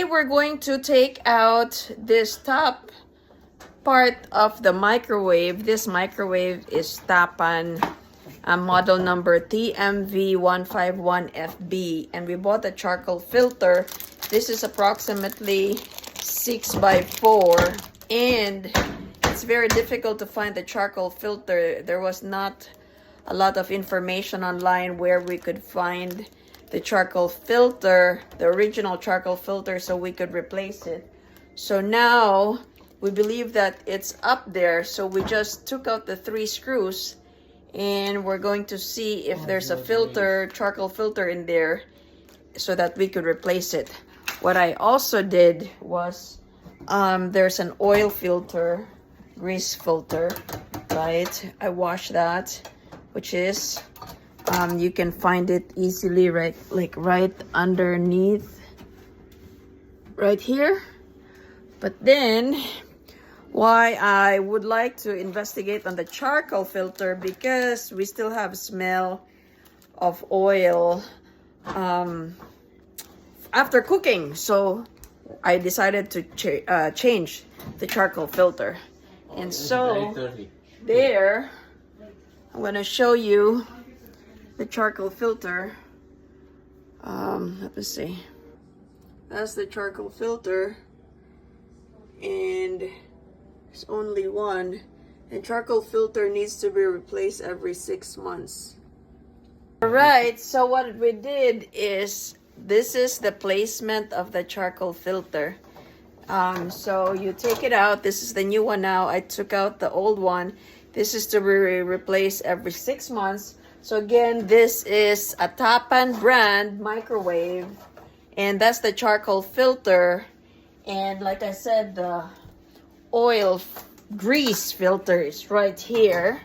we're going to take out this top part of the microwave. This microwave is Tapan, model number TMV151FB, and we bought a charcoal filter. This is approximately 6x4, and it's very difficult to find the charcoal filter. There was not a lot of information online where we could find the charcoal filter, the original charcoal filter, so we could replace it. So now we believe that it's up there, so we just took out the 3 screws and we're going to see if there's a filter, charcoal filter in there, so that we could replace it. What I also did was there's an oil filter, grease filter, right? I washed that, which is you can find it easily right underneath right here. But then why I would like to investigate on the charcoal filter, because we still have smell of oil after cooking, so I decided to change the charcoal filter. And so there, I'm going to show you the charcoal filter. Let me see. That's the charcoal filter, and there's only one. And charcoal filter needs to be replaced every 6 months. Alright, so what we did is, this is the placement of the charcoal filter. So you take it out. This is the new one now. I took out the old one. This is to be replaced every 6 months. So again, this is a Tapan brand microwave, and that's the charcoal filter. And like I said, the oil grease filter is right here,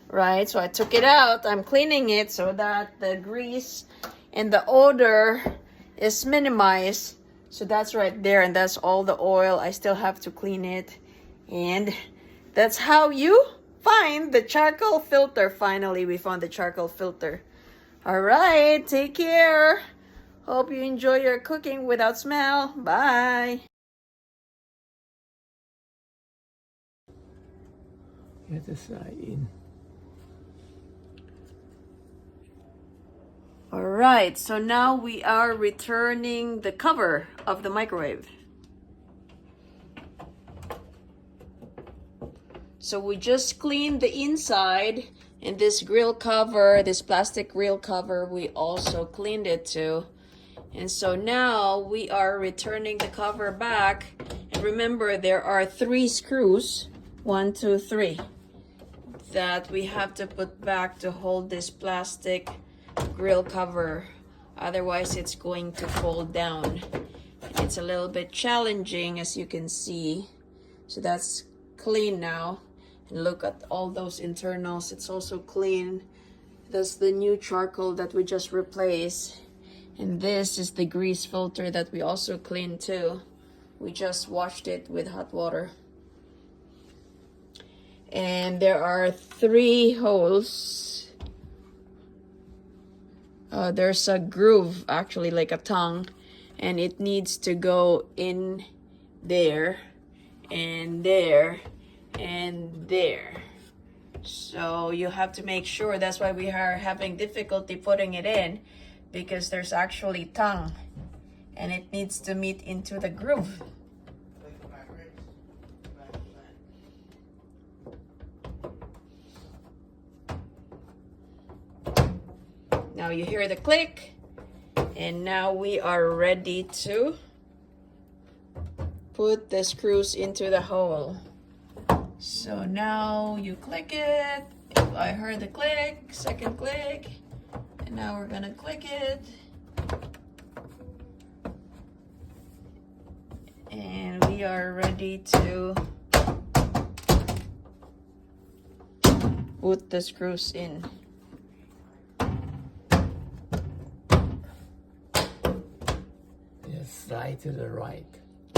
right? So I took it out. I'm cleaning it so that the grease and the odor is minimized. So that's right there, and that's all the oil. I still have to clean it, and that's how you find the charcoal filter. Finally, we found the charcoal filter. All right, take care. Hope you enjoy your cooking without smell. Bye. Get the side in. All right, so now we are returning the cover of the microwave. So we just cleaned the inside, and this grill cover, this plastic grill cover, we also cleaned it too. And so now we are returning the cover back. And remember, there are 3 screws, 1, 2, 3, that we have to put back to hold this plastic grill cover. Otherwise, it's going to fall down. It's a little bit challenging, as you can see. So that's clean now. And look at all those internals. It's also clean. That's the new charcoal that we just replaced. And this is the grease filter that we also cleaned too. We just washed it with hot water. And there are 3 holes. There's a groove, actually, like a tongue, and it needs to go in there and there and there. So you have to make sure. That's why we are having difficulty putting it in, because there's actually tongue and it needs to meet into the groove. Now you hear the click, and now we are ready to put the screws into the hole. So now you click it. I heard the click, second click, and now we're gonna click it. And we are ready to put the screws in. Slide to the right.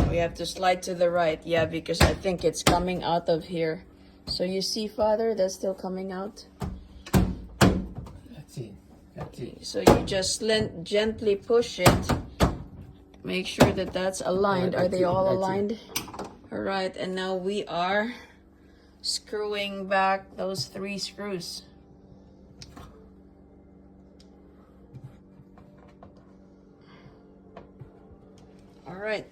We have to slide to the right, yeah, because I think it's coming out of here. So you see, Father, that's still coming out. That's it. That's it. So you just gently push it, Make sure that that's aligned. Yeah, Are that's they it, all that's it. aligned? All right, and now we are screwing back those 3 screws. All right.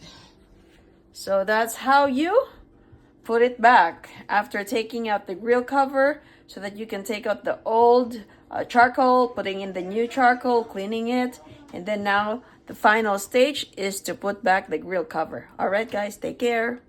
So that's how you put it back after taking out the grill cover, so that you can take out the old charcoal, putting in the new charcoal, cleaning it, and then now the final stage is to put back the grill cover. All right, guys, take care.